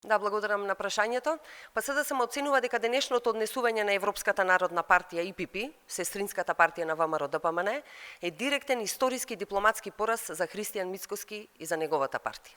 Да, благодарам на прашањето. Па СДСМ оценува дека денешното однесување на Европската народна партија ИПП, сестринската партија на ВМРО ДПМН, е директен историски дипломатски пораз за Христијан Мицкоски и за неговата партија.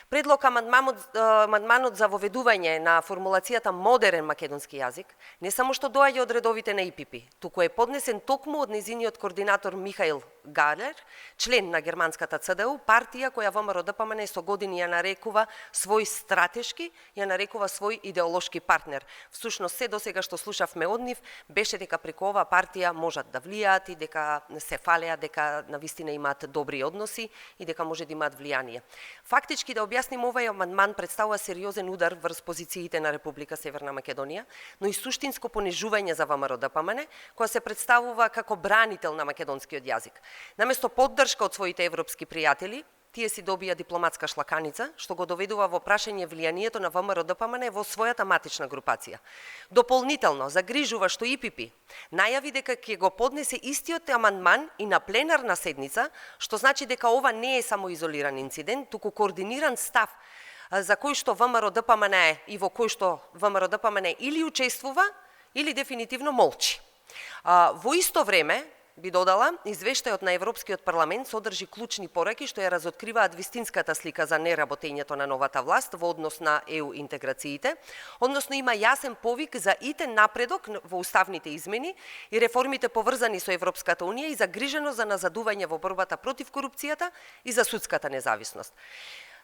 Предлог амандманот за воведување на формулацијата модерен македонски јазик не само што доаѓа од редовите на ИПП, туку е поднесен токму од нејзиниот координатор Михаил Галер, член на германската ЦДУ, партија која ВМРО ДПМН со години ја нарекува свој стратешки, ја нарекува свој идеолошки партнер. Всушност се досега што слушавме од нив беше дека преку оваа партија можат да влијаат и дека се фалеа, дека навистина имаат добри односи и дека може да имаат влијание. Фактички да објасним, овој амандман представува сериозен удар врз позициите на Република Северна Македонија, но и суштинско понижување за ВМРО ДПМН, која се представува како бранител на македонскиот јазик. Наместо поддршка од своите европски пријатели, тие си добија дипломатска шлаканица, што го доведува во прашање влијанието на ВМРО ДПМН во својата матична групација. Дополнително, загрижува што ИПП најави дека ќе го поднесе истиот амандман и на пленарна седница, што значи дека ова не е само изолиран инцидент, туку координиран став за кој што ВМРО ДПМН и во кој што ВМРО ДПМН или учествува, или дефинитивно молчи. Во исто време, би додала, извештајот на Европскиот парламент содржи клучни пораки што ја разоткриваат вистинската слика за неработењето на новата власт во однос на ЕУ интеграциите, односно има јасен повик за итен напредок во уставните измени и реформите поврзани со Европската унија и загриженост за назадување во борбата против корупцијата и за судската независност.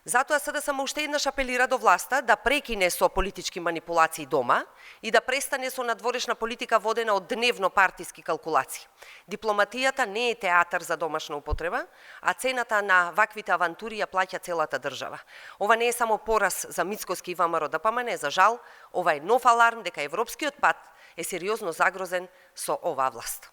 Затоа СДСМ уште еднаш апелира до власта да прекине со политички манипулации дома и да престане со надворешна политика водена од дневно партиски калкулации. Дипломатијата не е театар за домашна употреба, а цената на ваквите авантури ја плаќа целата држава. Ова не е само пораз за Мицкоски и ВМРО ДПМН, за жал, ова е нов аларм дека европскиот пат е сериозно загрозен со оваа власт.